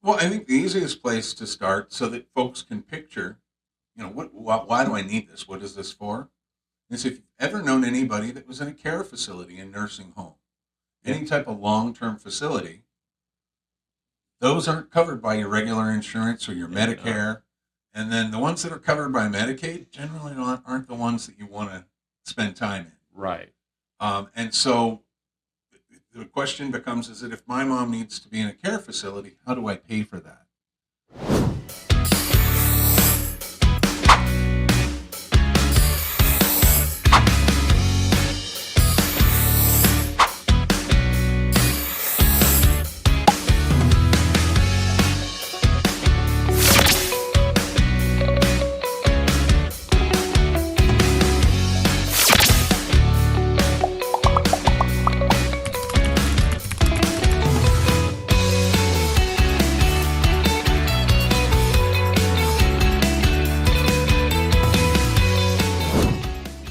Well, I think the easiest place to start so that folks can picture, why do I need this? What is this for? Is if you've ever known anybody that was in a care facility, a nursing home, Yeah. any type of long-term facility, those aren't covered by your regular insurance or your Yeah, they're not. Medicare. And then the ones that are covered by Medicaid generally aren't the ones that you want to spend time in. Right. And so the question becomes, is that if my mom needs to be in a care facility, how do I pay for that?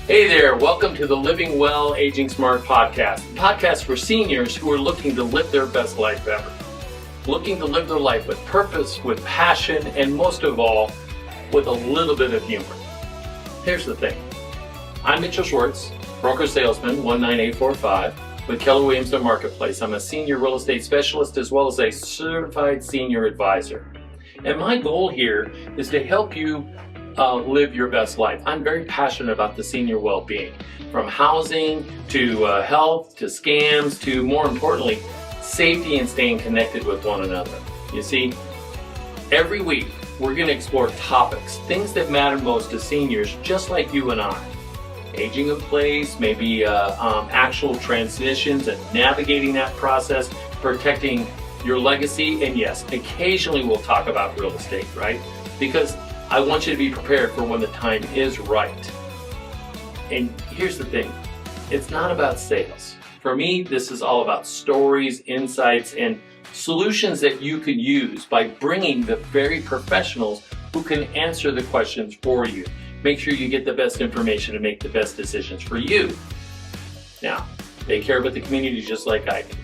Hey there, welcome to the Living Well, Aging Smart podcast. A podcast for seniors who are looking to live their best life ever. Looking to live their life with purpose, with passion, and most of all, with a little bit of humor. Here's the thing. I'm Mitchell Schwartz, broker salesman 19845 with Keller Williams Marketplace. I'm a senior real estate specialist as well as a certified senior advisor. And my goal here is to help you live your best life. I'm very passionate about the senior well-being, from housing to health to scams to, more importantly, safety and staying connected with one another. You see, every week we're going to explore topics, things that matter most to seniors just like you and I. Aging in place, maybe actual transitions and navigating that process, protecting your legacy, and yes, occasionally we'll talk about real estate, right? Because I want you to be prepared for when the time is right. And here's the thing, it's not about sales. For me, this is all about stories, insights, and solutions that you can use by bringing the very professionals who can answer the questions for you. Make sure you get the best information and make the best decisions for you. Now, they care about the community just like I do.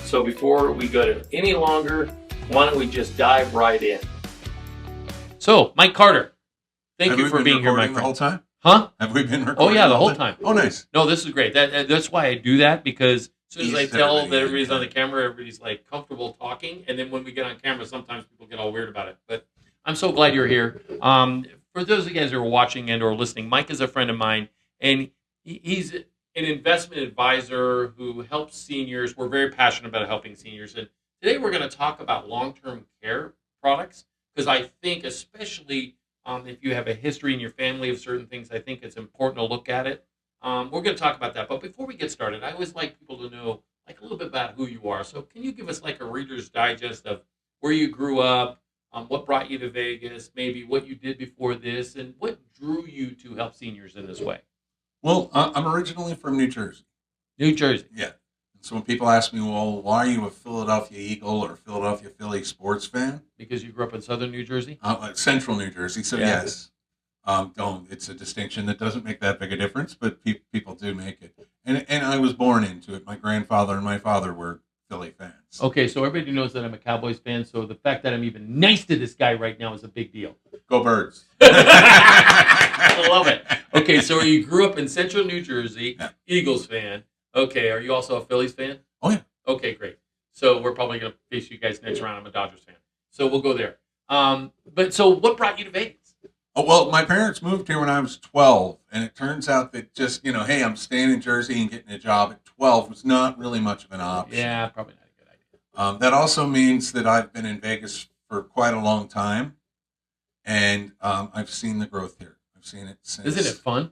So before we go to any longer, why don't we just dive right in? So, Mike Carter, thank you for being here, my friend. The whole time? Huh? Have we been recording? Oh, yeah, the whole time. Oh, nice. No, this is great. That's why I do that, because as soon as I tell that everybody. everybody's on the camera, everybody's like comfortable talking. And then when we get on camera, sometimes people get all weird about it. But I'm so glad you're here. For those of you guys who are watching and or listening, Mike is a friend of mine, and he's an investment advisor who helps seniors. We're very passionate about helping seniors. And today we're going to talk about long-term care products, because I think especially if you have a history in your family of certain things, I think it's important to look at it. We're going to talk about that. But before we get started, I always like people to know like a little bit about who you are. So can you give us like a Reader's Digest of where you grew up, what brought you to Vegas, maybe what you did before this, and what drew you to help seniors in this way? Well, I'm originally from New Jersey. New Jersey. Yeah. So when people ask me, well, why are you a Philadelphia Eagle or Philadelphia Philly sports fan? Because you grew up in southern New Jersey? Central New Jersey. So Yeah. yes, it's a distinction that doesn't make that big a difference, but people do make it. And I was born into it. My grandfather and my father were Philly fans. Okay, so everybody knows that I'm a Cowboys fan, so the fact that I'm even nice to this guy right now is a big deal. Go Birds. I love it. Okay, so you grew up in central New Jersey, Yeah. Eagles fan. Okay, are you also a Phillies fan? Oh, yeah. Okay, great. So we're probably going to face you guys next round. I'm a Dodgers fan. So we'll go there. But so what brought you to Vegas? Oh, well, my parents moved here when I was 12, and it turns out that just, hey, I'm staying in Jersey and getting a job at 12 was not really much of an option. Yeah, probably not a good idea. That also means that I've been in Vegas for quite a long time, and I've seen the growth here. I've seen it since. Isn't it fun?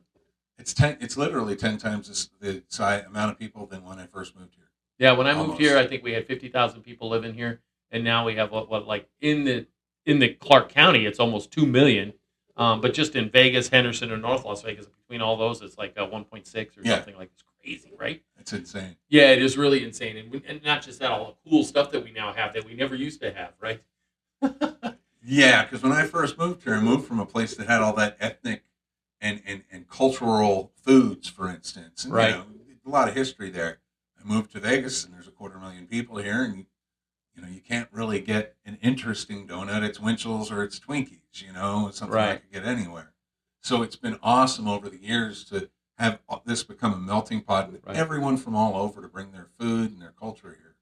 It's literally 10 times the amount of people than when I first moved here. Yeah, when I moved Almost. here, I think we had 50,000 people living here, and now we have what like in the Clark County, it's almost 2 million. But just in Vegas, Henderson, and North Las Vegas, between all those, it's like 1.6 or Yeah. something like it's crazy, right? It's insane. Yeah, it is really insane, and not just that, all the cool stuff that we now have that we never used to have, right? Yeah, because when I first moved here, I moved from a place that had all that ethnic and cultural foods, for instance. And, Right. a lot of history there. I moved to Vegas, and there's 250,000 people here, and You can't really get an interesting donut. It's Winchell's or it's Twinkies. It's something I Right. could get anywhere. So it's been awesome over the years to have this become a melting pot and Right. everyone from all over to bring their food and their culture here,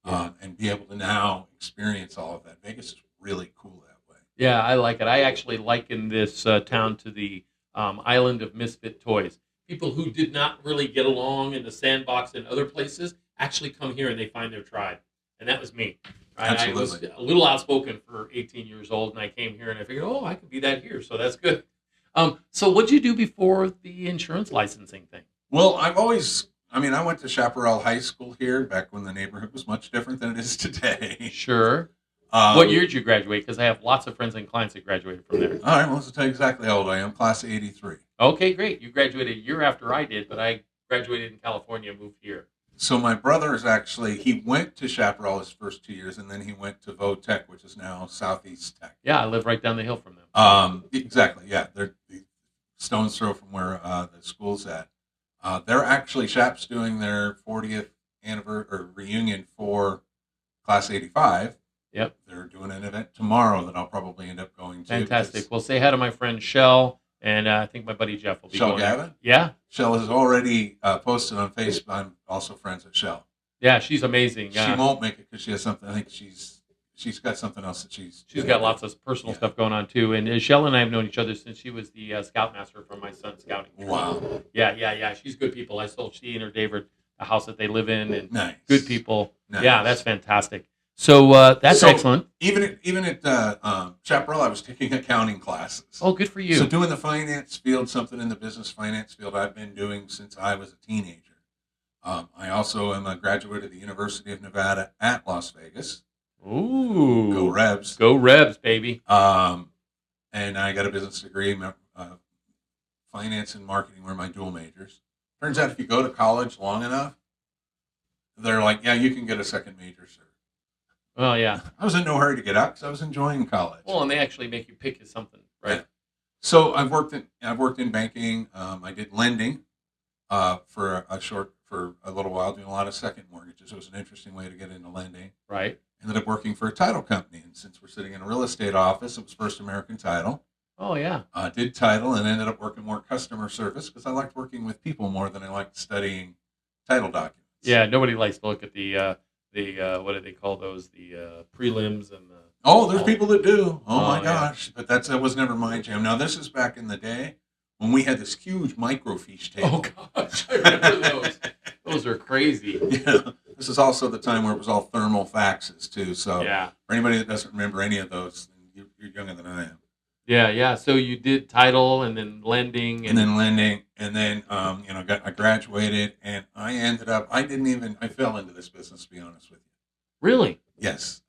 Yeah. and be able to now experience all of that. Vegas is really cool that way. Yeah, I like it. I actually liken this town to the island of misfit toys. People who did not really get along in the sandbox and other places actually come here and they find their tribe. And that was me. Right? I was Absolutely. a little outspoken for 18 years old, and I came here and I figured, oh, I could be that here. So that's good. So what did you do before the insurance licensing thing? Well, I went to Chaparral High School here back when the neighborhood was much different than it is today. Sure. Um, What year did you graduate? Because I have lots of friends and clients that graduated from there. All right, well, let's tell you exactly how old I am. Class of '83. Okay, great. You graduated a year after I did, but I graduated in California and moved here. So my brother he went to Chaparral his first 2 years, and then he went to Tech, which is now Southeast Tech. Yeah, I live right down the hill from them. Exactly, yeah. They're the stone's throw from where the school's at. They're actually, Shap's doing their 40th anniversary or reunion for Class 85. Yep. They're doing an event tomorrow that I'll probably end up going to. Fantastic. Well, say hi to my friend Shell, and I think my buddy Jeff will be Shell going. Gavin? Yeah? Shell has already posted on Facebook. I'm also friends with Shell. Yeah, she's amazing. She won't make it because she has something. I think she's got something else that she's got lots of personal stuff going on, too. And Shell and I have known each other since she was the scoutmaster for my son's scouting. Wow. Yeah. She's good people. I sold she and her David the house that they live in, and Nice. good people. Nice. Yeah, that's fantastic. So that's excellent. Even at Chaparral, I was taking accounting classes. Oh, good for you. So doing the finance field, something in the business finance field I've been doing since I was a teenager. I also am a graduate of the University of Nevada at Las Vegas. Ooh. Go Rebs. Go Rebs, baby. And I got a business degree. Finance and marketing were my dual majors. Turns out if you go to college long enough, they're like, yeah, you can get a second major, sir. Oh, yeah. I was in no hurry to get out because I was enjoying college. Well, and they actually make you pick something, right? Yeah. So I've worked in banking. I did lending for a little while, doing a lot of second mortgages. It was an interesting way to get into lending. Right. Ended up working for a title company, and since we're sitting in a real estate office, it was First American Title. Oh, yeah. Did title and ended up working more customer service because I liked working with people more than I liked studying title documents. Yeah, nobody likes to look at the what do they call those? The prelims and the... Oh, there's people that do. Oh my yeah. gosh. But that was never my jam. Now, this is back in the day when we had this huge microfiche table. Oh, gosh. I remember those. Those are crazy. Yeah. This is also the time where it was all thermal faxes, too. So Yeah. for anybody that doesn't remember any of those, you're younger than I am. Yeah. So you did title and then lending. And then lending. And then, I graduated. And I fell into this business, to be honest with you. Really? Yes.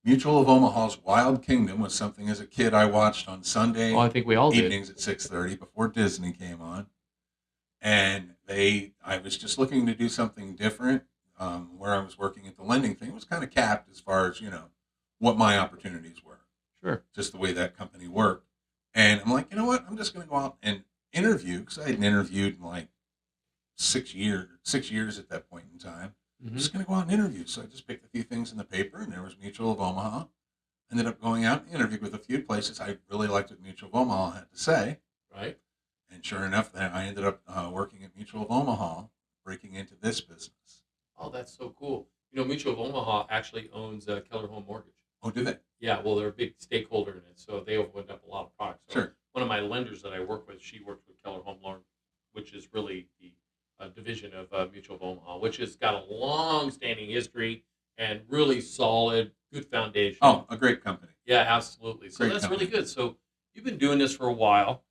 Mutual of Omaha's Wild Kingdom was something as a kid I watched on Sunday Well, I think we all did. evenings at 6:30 before Disney came on. And I was just looking to do something different. Where I was working at the lending thing was kind of capped as far as, what my opportunities were. Sure. Just the way that company worked. And I'm like, you know what? I'm just going to go out and interview because I hadn't interviewed in like 6 years at that point in time. I'm just going to go out and interview. So I just picked a few things in the paper, and there was Mutual of Omaha. Ended up going out and interviewed with a few places. I really liked what Mutual of Omaha had to say. Right. And sure enough, then I ended up working at Mutual of Omaha, breaking into this business. Oh, that's so cool. Mutual of Omaha actually owns Keller Home Mortgage. Oh, do they? Yeah, well, they're a big stakeholder in it, so they opened up a lot of products. So Sure. One of my lenders that I work with, she works with Keller Home Loan, which is really the division of Mutual of Omaha, which has got a long-standing history and really solid, good foundation. Oh, a great company. Yeah, absolutely. So Great that's company. really good. So you've been doing this for a while.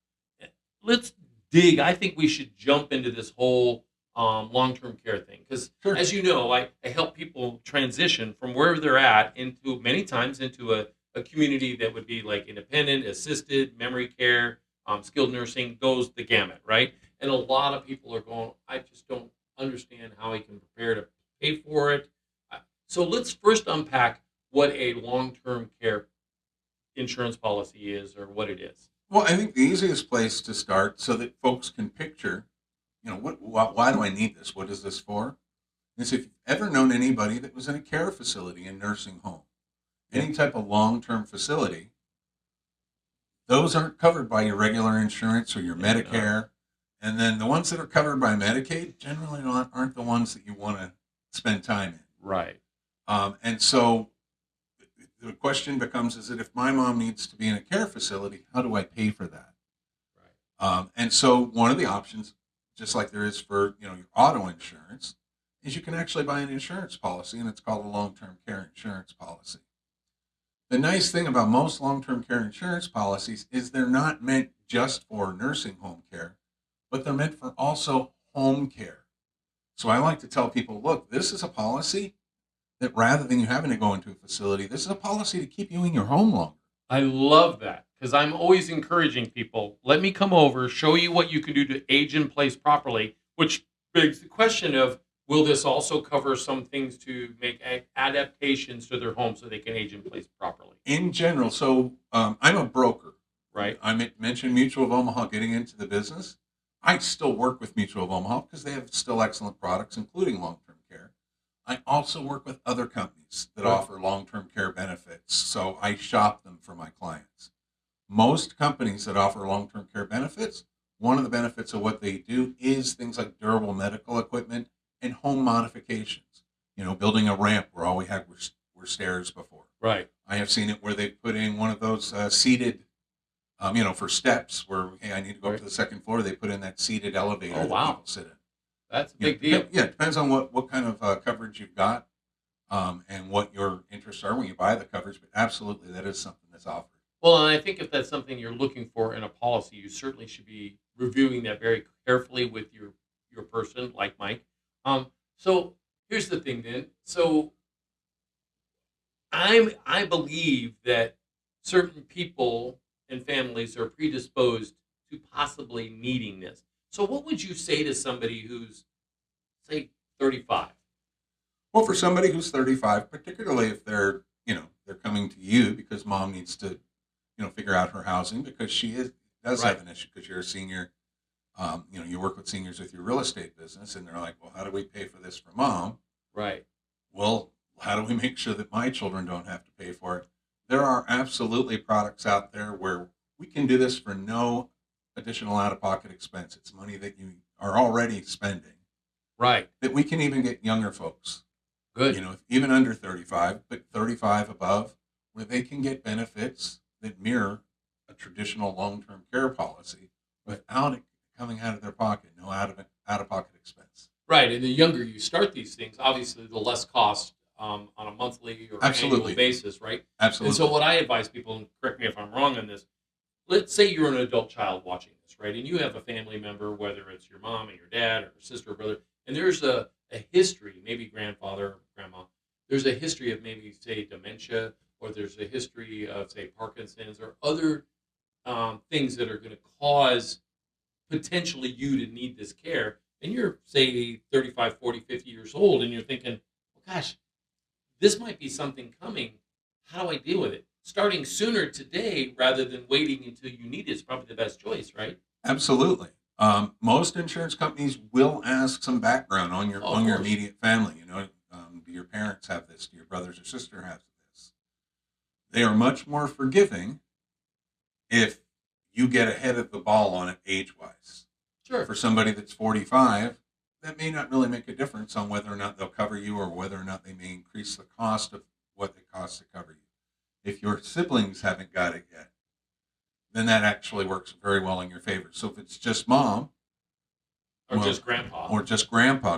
Let's dig. I think we should jump into this whole long-term care thing because, Sure. as you know, I help people transition from where they're at many times into a community that would be like independent, assisted, memory care, skilled nursing, goes the gamut, right? And a lot of people are going, I just don't understand how I can prepare to pay for it. So let's first unpack what a long-term care insurance policy is or what it is. Well, I think the easiest place to start so that folks can picture, why do I need this? What is this for? is if you've ever known anybody that was in a care facility, a nursing home, any type of long-term facility, those aren't covered by your regular insurance or your Medicare. And then the ones that are covered by Medicaid generally aren't the ones that you want to spend time in. Right. And so the question becomes, is that if my mom needs to be in a care facility, how do I pay for that? Right. And so one of the options, just like there is for your auto insurance, is you can actually buy an insurance policy, and it's called a long-term care insurance policy. The nice thing about most long-term care insurance policies is they're not meant just for nursing home care, but they're meant for also home care. So I like to tell people, look, this is a policy that rather than you having to go into a facility, this is a policy to keep you in your home longer. I love that because I'm always encouraging people, let me come over, show you what you can do to age in place properly, which begs the question of, will this also cover some things to make adaptations to their home so they can age in place properly? In general, so I'm a broker. Right. I mentioned Mutual of Omaha getting into the business. I still work with Mutual of Omaha because they have still excellent products, including long-term care. I also work with other companies that offer long-term care benefits, so I shop them for my clients. Most companies that offer long-term care benefits, one of the benefits of what they do is things like durable medical equipment and home modifications. Building a ramp where all we had were stairs before. Right. I have seen it where they put in one of those seated, for steps where, hey, I need to go up to the second floor. They put in that seated elevator that people sit in. That's a big deal. Yeah, it depends on what kind of coverage you've got and what your interests are when you buy the coverage. But absolutely, that is something that's offered. Well, and I think if that's something you're looking for in a policy, you certainly should be reviewing that very carefully with your person, like Mike. So here's the thing, then. So I believe that certain people and families are predisposed to possibly needing this. So what would you say to somebody who's, say, 35? Well, for somebody who's 35, particularly if they're coming to you because mom needs to, figure out her housing because she does have an issue because you're a senior. You work with seniors with your real estate business, and they're like, well, how do we pay for this for mom? Right. Well, how do we make sure that my children don't have to pay for it? There are absolutely products out there where we can do this for no additional out-of-pocket expense. It's money that you are already spending. Right. That we can even get younger folks. Good. Even under 35, but 35 above, where they can get benefits that mirror a traditional long-term care policy without it coming out of their pocket, no out-of-pocket expense. Right, and the younger you start these things, obviously the less cost on a monthly or annual basis, right? Absolutely. And so what I advise people, and correct me if I'm wrong on this, let's say you're an adult child watching this, right? And you have a family member, whether it's your mom or your dad or sister or brother, and there's a history, maybe grandfather or grandma, there's a history of maybe, say, dementia, or there's a history of, say, Parkinson's or other things that are going to cause potentially you to need this care. And you're, say, 35, 40, 50 years old, and you're thinking, well, gosh, this might be something coming. How do I deal with it? Starting sooner today rather than waiting until you need it is probably the best choice, right? Absolutely. Most insurance companies will ask some background on your immediate family. Do your parents have this? Do your brothers or sister have this? They are much more forgiving if you get ahead of the ball on it age-wise. Sure. For somebody that's 45, that may not really make a difference on whether or not they'll cover you or whether or not they may increase the cost of what it costs to cover you. If your siblings haven't got it yet, then that actually works very well in your favor. So if it's just mom, or just grandpa,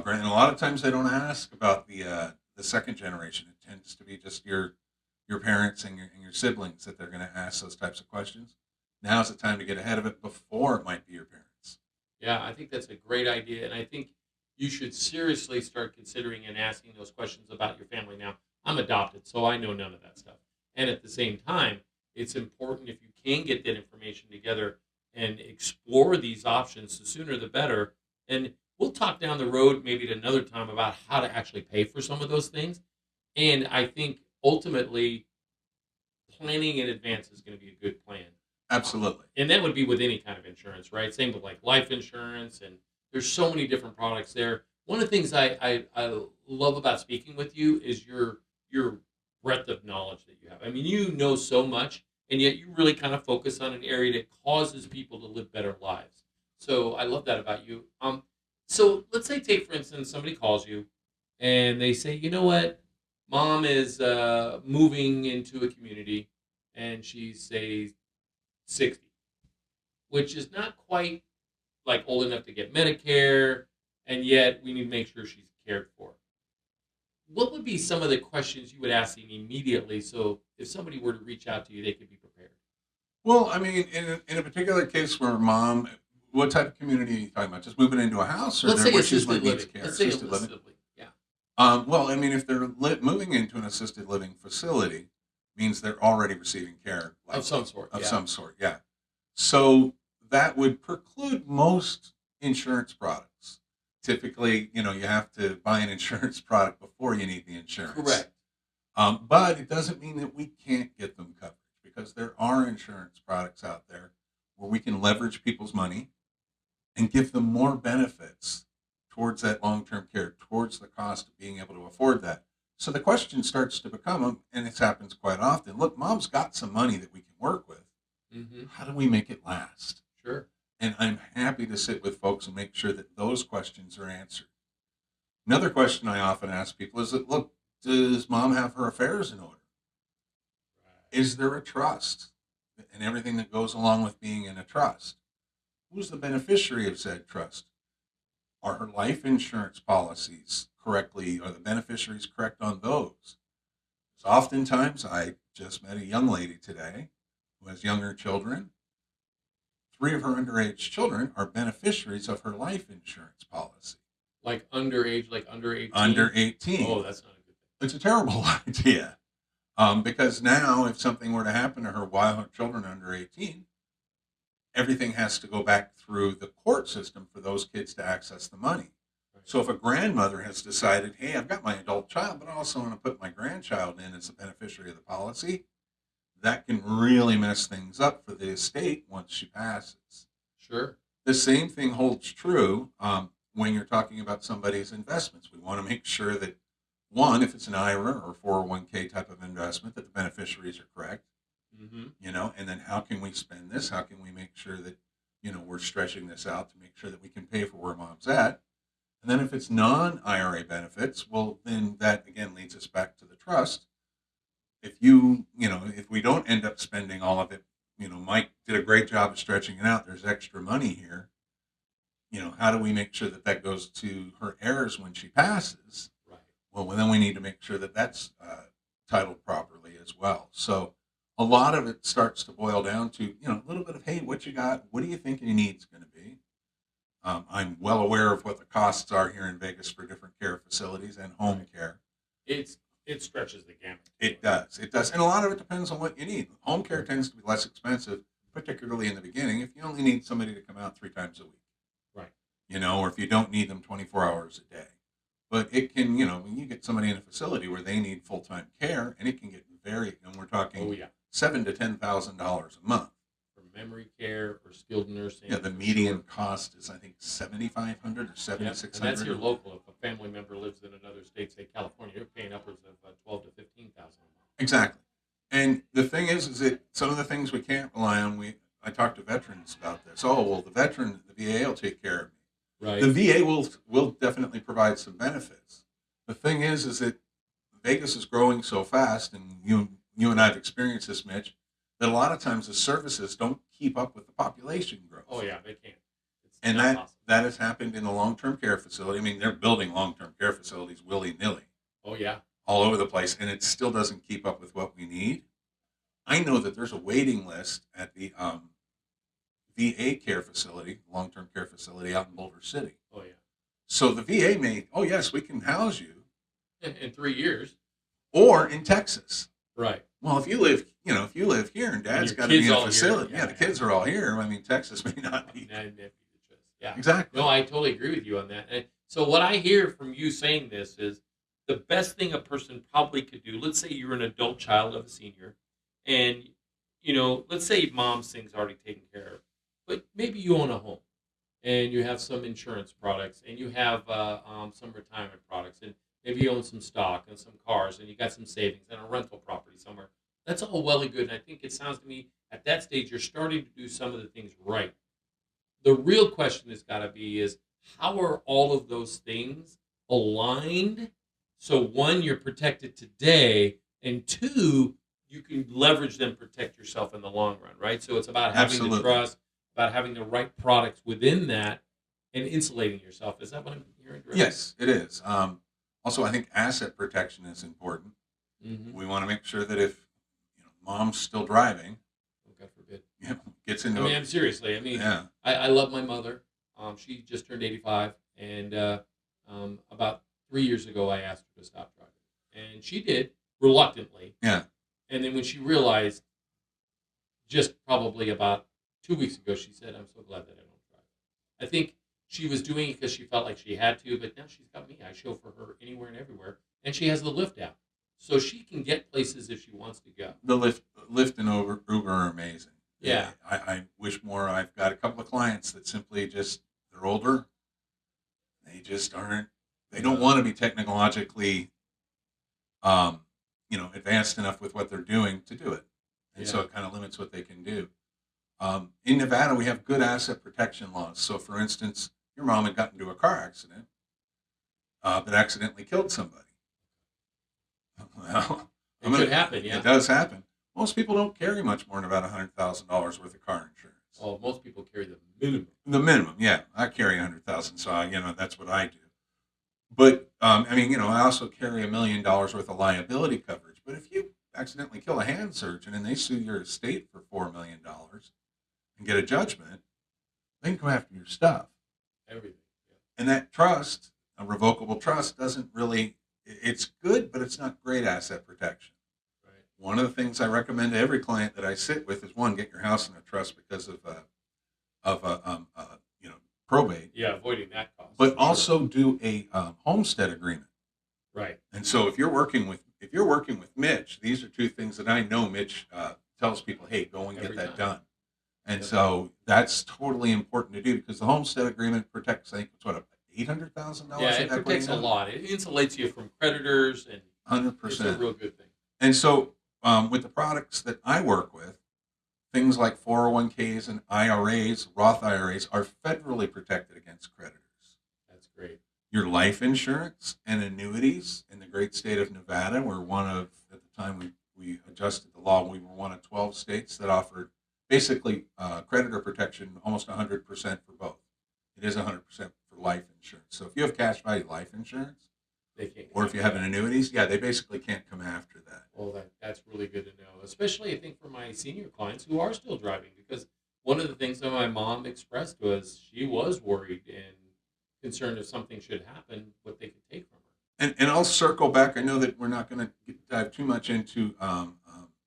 and a lot of times they don't ask about the second generation. It tends to be just your parents and your siblings that they're going to ask those types of questions. Now's the time to get ahead of it before it might be your parents. Yeah, I think that's a great idea, and I think you should seriously start considering and asking those questions about your family. Now, I'm adopted, so I know none of that stuff. And at the same time, it's important if you can get that information together and explore these options, the sooner the better. And we'll talk down the road maybe at another time about how to actually pay for some of those things. And I think ultimately planning in advance is going to be a good plan. Absolutely. And that would be with any kind of insurance, right? Same with like life insurance, and there's so many different products there. One of the things I love about speaking with you is your breadth of knowledge that you have. I mean, you know so much, and yet you really kind of focus on an area that causes people to live better lives. So I love that about you. So let's say, take for instance, somebody calls you, and they say, you know what, mom is moving into a community, and she's say 60, which is not quite like old enough to get Medicare, and yet we need to make sure she's cared for. What would be some of the questions you would ask them immediately, so if somebody were to reach out to you, they could be prepared? Well, I mean, in a particular case where mom, what type of community are you talking about? Just moving into a house, or Let's say where she's assisted needs living. care? Let's say Assisted living. assisted living. Yeah. Well, I mean, if they're moving into an assisted living facility, means they're already receiving care Of some sort. of Yeah. some sort. Yeah. So that would preclude most insurance products. Typically, you have to buy an insurance product before you need the insurance. Correct. But it doesn't mean that we can't get them coverage, because there are insurance products out there where we can leverage people's money and give them more benefits towards that long-term care, towards the cost of being able to afford that. So the question starts to become, and this happens quite often, look, mom's got some money that we can work with. Mm-hmm. How do we make it last? Sure. And I'm happy to sit with folks and make sure that those questions are answered. Another question I often ask people is that, look, does mom have her affairs in order? Is there a trust and everything that goes along with being in a trust? Who's the beneficiary of said trust? Are her life insurance policies are the beneficiaries correct on those? Because oftentimes, I just met a young lady today who has younger children. 3 of her underage children are beneficiaries of her life insurance policy. Like underage, like under 18? Under 18. Oh, that's not a good thing. It's a terrible idea. Because now, if something were to happen to her while her children are under 18, everything has to go back through the court system for those kids to access the money. Right. So if a grandmother has decided, hey, I've got my adult child, but I also want to put my grandchild in as a beneficiary of the policy, that can really mess things up for the estate once she passes. Sure. The same thing holds true when you're talking about somebody's investments. We want to make sure that, one, if it's an IRA or 401k type of investment, that the beneficiaries are correct. Mm-hmm. And then how can we spend this? How can we make sure that, we're stretching this out to make sure that we can pay for where mom's at? And then if it's non-IRA benefits, well, then that again leads us back to the trust. If if we don't end up spending all of it, Mike did a great job of stretching it out. There's extra money here. How do we make sure that that goes to her heirs when she passes? Right. Well, then we need to make sure that that's titled properly as well. So a lot of it starts to boil down to, a little bit of, hey, what you got? What do you think your need's going to be? I'm well aware of what the costs are here in Vegas for different care facilities and home care. It stretches the gamut. It does. It does. And a lot of it depends on what you need. Home care tends to be less expensive, particularly in the beginning, if you only need somebody to come out 3 times a week. Right. Or if you don't need them 24 hours a day. But it can, when you get somebody in a facility where they need full-time care, and it can get and we're talking $7,000 to $10,000 a month. For memory care or skilled nursing. Yeah, the median cost is, I think, $7,500 or $7,600. And that's your local. If a family member lives in another state, say California, you're paying upwards of $12,000 to $15,000 a month. Exactly. And the thing is that some of the things we can't rely on, I talk to veterans about this. Oh, well, the VA will take care of me. Right. The VA will definitely provide some benefits. The thing is that Vegas is growing so fast, and you and I have experienced this, Mitch, that a lot of times the services don't keep up with the population growth. Oh yeah, they can't. And that has happened in the long-term care facility. I mean, they're building long-term care facilities willy-nilly. Oh yeah. All over the place, and it still doesn't keep up with what we need. I know that there's a waiting list at the VA care facility, long-term care facility out in Boulder City. Oh yeah. So the VA may, oh yes, we can house you. In 3 years. Or in Texas. Right. Well, if you live here and Dad's got to be in a facility, the kids are all here. I mean, Texas may not be. Yeah. Exactly. No, I totally agree with you on that. And so what I hear from you saying this is the best thing a person probably could do. Let's say you're an adult child of a senior, and let's say mom's thing's already taken care of, but maybe you own a home, and you have some insurance products, and you have some retirement products, and maybe you own some stock and some cars, and you got some savings and a rental property somewhere. That's all well and good, and I think it sounds to me at that stage you're starting to do some of the things right. The real question has got to be is how are all of those things aligned? So one, you're protected today, and two, you can leverage them, protect yourself in the long run, right? So it's about having the Absolutely. trust, about having the right products within that, and insulating yourself. Is that what I'm hearing? Directly? Yes, it is. Also, I think asset protection is important. Mm-hmm. We want to make sure that if mom's still driving, Oh, God forbid. gets I into mean, I'm seriously. I mean, yeah, I love my mother. She just turned 85, and about 3 years ago, I asked her to stop driving, and she did reluctantly. yeah, And then when she realized, just probably about 2 weeks ago, she said, "I'm so glad that I don't drive." I think she was doing it because she felt like she had to, but now she's got me. I chauffeur her anywhere and everywhere, and she has the Lyft app, so she can get places if she wants to go. the Lyft and Uber are amazing. Yeah. I wish more. I've got a couple of clients that simply just they're older. They just aren't. They don't want to be technologically, advanced enough with what they're doing to do it, and so Yeah. it kind of limits what they can do. In Nevada, we have good asset protection laws. So, for instance, your mom had gotten into a car accident that accidentally killed somebody. Well, It could happen, yeah. It does happen. Most people don't carry much more than about $100,000 worth of car insurance. Oh, most people carry the minimum. The minimum, yeah. I carry 100,000, so that's what I do. But I also carry $1 million worth of liability coverage. But if you accidentally kill a hand surgeon and they sue your estate for $4 million and get a judgment, they can come after your stuff. Everything. Yeah. And that trust, a revocable trust, doesn't really. It's good, but it's not great asset protection. Right. One of the things I recommend to every client that I sit with is one, get your house in a trust because of probate, Yeah, avoiding that cost. but for sure. also do a homestead agreement. Right. And so if you're working with Mitch, these are two things that I know Mitch tells people, hey, go and get Every that time. done. And Yep. so that's totally important to do because the homestead agreement protects, I think, it's what, $800,000 Yeah, of it equity protects a now? lot. It insulates you from creditors, and it's a 100%. real good thing. And so with the products that I work with, things like 401ks and IRAs, Roth IRAs, are federally protected against creditors. That's great. Your life insurance and annuities in the great state of Nevada were one of, at the time we adjusted the law, we were one of 12 states that offered basically creditor protection almost 100% for both. It is 100% for life insurance. So if you have cash value life insurance, They can't. or if you have an annuities, yeah, they basically can't come after that. Well, that's really good to know, especially I think for my senior clients who are still driving, because one of the things that my mom expressed was she was worried and concerned if something should happen, what they could take from her. And I'll circle back. I know that we're not going to dive too much into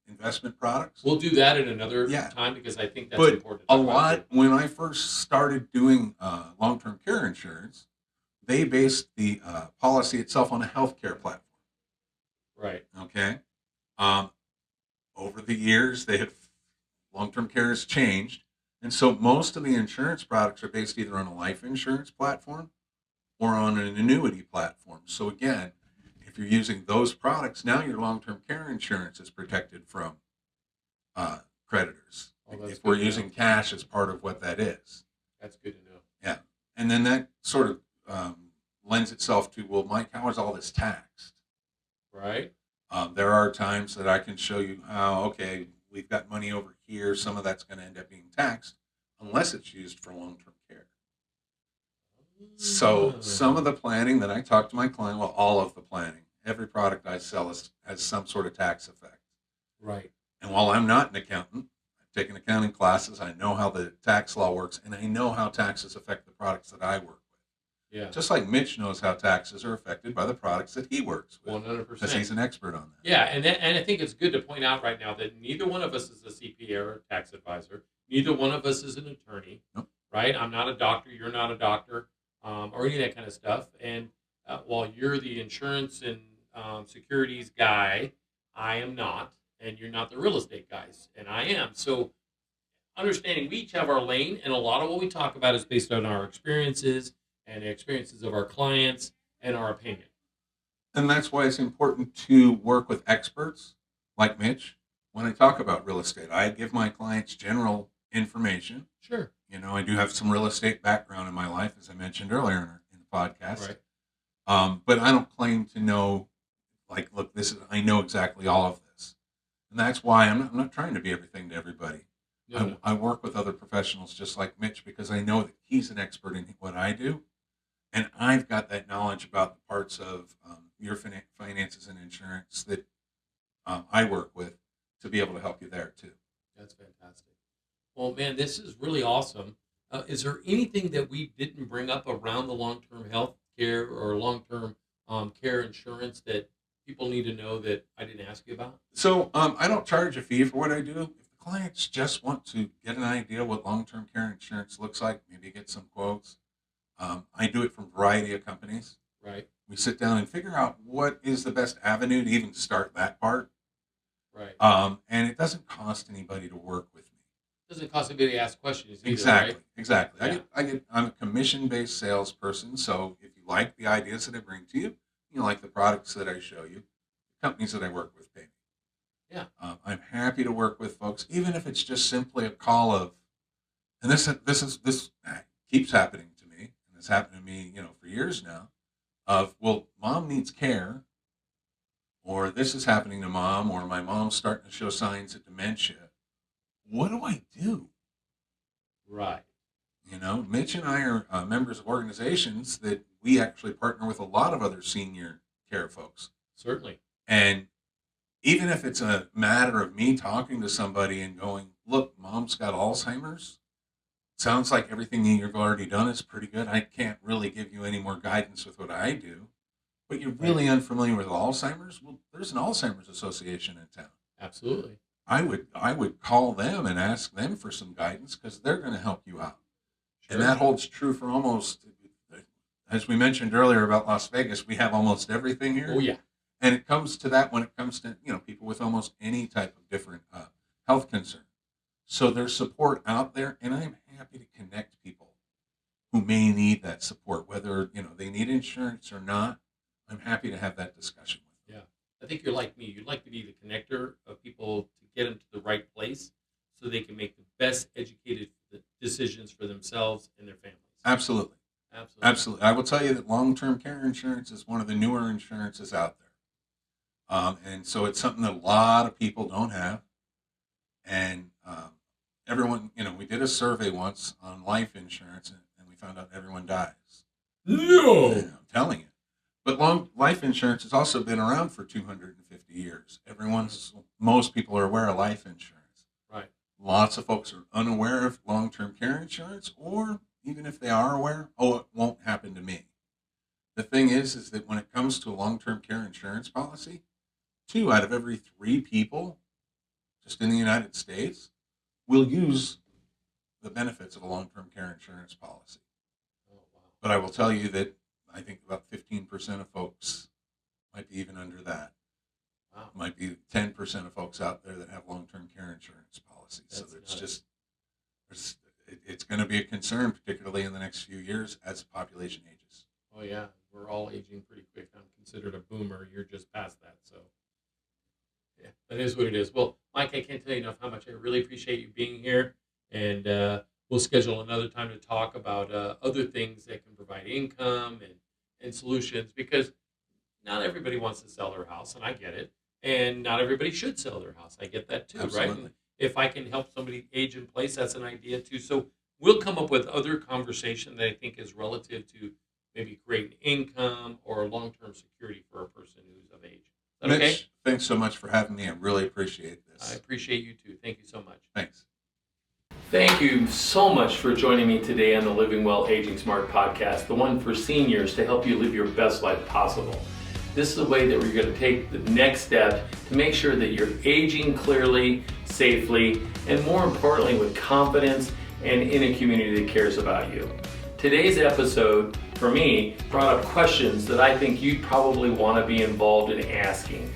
investment products. We'll do that at another Yeah. time because I think that's But important. to a talk about lot, when I first started doing long-term care insurance, they based the policy itself on a healthcare platform. too. Right. Okay. Over the years, long-term care has changed. And so most of the insurance products are based either on a life insurance platform or on an annuity platform. So again, if you're using those products, now your long-term care insurance is protected from creditors. Oh, that's If we're good to using know. cash as part of what that is. That's good to know. Yeah. And then that sort of lends itself to, well, Mike, how is all this taxed? Right. There are times that I can show you how, okay, we've got money over here. Some of that's going to end up being taxed unless it's used for long-term care. So some of the planning that I talk to my client, well, all of the planning, every product I sell has some sort of tax effect. Right. And while I'm not an accountant, I've taken accounting classes. I know how the tax law works, and I know how taxes affect the products that I work with. Yeah. Just like Mitch knows how taxes are affected by the products that he works with, 100%. because he's an expert on that. Yeah, and I think it's good to point out right now that neither one of us is a CPA or a tax advisor. Neither one of us is an attorney. Nope. Right? I'm not a doctor. You're not a doctor, or any of that kind of stuff. And while you're the insurance and securities guy, I am not, and you're not the real estate guys, and I am. So understanding we each have our lane, and a lot of what we talk about is based on our experiences and the experiences of our clients and our opinion. And that's why it's important to work with experts like Mitch. When I talk about real estate, I give my clients general information. Sure. I do have some real estate background in my life, as I mentioned earlier in the podcast. Right. But I don't claim to know, like, look, I know exactly all of this. And that's why I'm not trying to be everything to everybody. No. I work with other professionals just like Mitch because I know that he's an expert in what I do. And I've got that knowledge about the parts of your finances and insurance that I work with to be able to help you there too. That's fantastic. Well, man, this is really awesome. Is there anything that we didn't bring up around the long-term health care or long-term care insurance that people need to know that I didn't ask you about? So I don't charge a fee for what I do. If the clients just want to get an idea what long-term care insurance looks like, maybe get some quotes, I do it from a variety of companies. Right. We sit down and figure out what is the best avenue to even start that part. Right. And it doesn't cost anybody to work with me. It doesn't cost anybody to ask questions either, Exactly. right? Exactly. Yeah. I'm a commission-based salesperson, so if you like the ideas that I bring to you, you like the products that I show you, the companies that I work with pay me. Yeah. I'm happy to work with folks, even if it's just simply a call of, and this keeps happening to me, and it's happened to me, for years now, of, well, mom needs care, or this is happening to mom, or my mom's starting to show signs of dementia. What do I do? Right. Mitch and I are members of organizations that we actually partner with a lot of other senior care folks. Certainly. And even if it's a matter of me talking to somebody and going, look, mom's got Alzheimer's. Sounds like everything you've already done is pretty good. I can't really give you any more guidance with what I do. But you're really unfamiliar with Alzheimer's? Well, there's an Alzheimer's association in town. Absolutely. I would call them and ask them for some guidance because they're going to help you out. Sure. And that holds true for almost, as we mentioned earlier about Las Vegas, we have almost everything here. Oh, yeah. And it comes to that when it comes to, people with almost any type of different health concern. So there's support out there, and I'm happy to connect people who may need that support, whether, they need insurance or not. I'm happy to have that discussion with them. Yeah. I think you're like me. You'd like to be the connector of people to get them to the right place so they can make the best educated decisions for themselves and their families. Absolutely. Absolutely. Absolutely. I will tell you that long-term care insurance is one of the newer insurances out there. And so it's something that a lot of people don't have. And everyone, we did a survey once on life insurance, and we found out everyone dies. No. I'm telling you. But life insurance has also been around for 250 years. Most people are aware of life insurance. Right. Lots of folks are unaware of long-term care insurance, or even if they are aware, it won't happen to me. The thing is that when it comes to a long-term care insurance policy, 2 out of every 3 people, just in the United States, will use the benefits of a long-term care insurance policy. Oh, wow. But I will tell you that I think about 15% of folks, might be even under that, Wow. might be 10% of folks out there that have long-term care insurance policies. That's So it's nuts. just, it's going to be a concern, particularly in the next few years as the population ages. Oh, yeah. We're all aging pretty quick. I'm considered a boomer. You're just past that. So, yeah, that is what it is. Well, Mike, I can't tell you enough how much I really appreciate you being here. And we'll schedule another time to talk about other things that can provide income and solutions, because not everybody wants to sell their house, and I get it. And not everybody should sell their house. I get that too, Absolutely. right? And if I can help somebody age in place, that's an idea too. So we'll come up with other conversation that I think is relative to maybe creating income or long-term security for a person who's of age. Is that Mitch, okay? thanks so much for having me. I really appreciate I this. appreciate you too. Thank you so much. Thanks. Thank you so much for joining me today on the Living Well Aging Smart podcast, the one for seniors to help you live your best life possible. This is the way that we're going to take the next step to make sure that you're aging clearly, safely, and more importantly with confidence and in a community that cares about you. Today's episode, for me, brought up questions that I think you'd probably want to be involved in asking.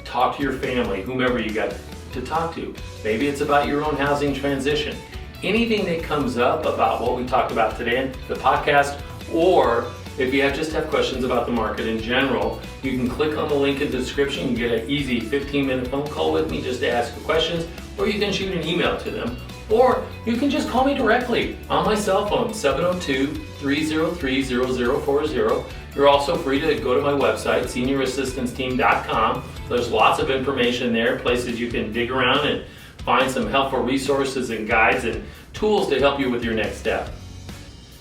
Talk to your family, whomever you got to talk to. Maybe it's about your own housing transition. Anything that comes up about what we talked about today in the podcast, or if you just have questions about the market in general, you can click on the link in the description. You get an easy 15-minute phone call with me just to ask questions, or you can shoot an email to them, or you can just call me directly on my cell phone, 702-303-0040. You're also free to go to my website, seniorassistanceteam.com. There's lots of information there, places you can dig around and find some helpful resources and guides and tools to help you with your next step.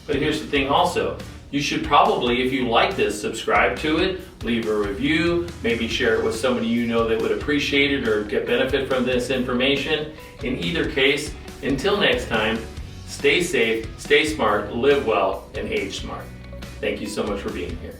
But here's the thing also, you should probably, if you like this, subscribe to it, leave a review, maybe share it with somebody you know that would appreciate it or get benefit from this information. In either case, until next time, stay safe, stay smart, live well, and age smart. Thank you so much for being here.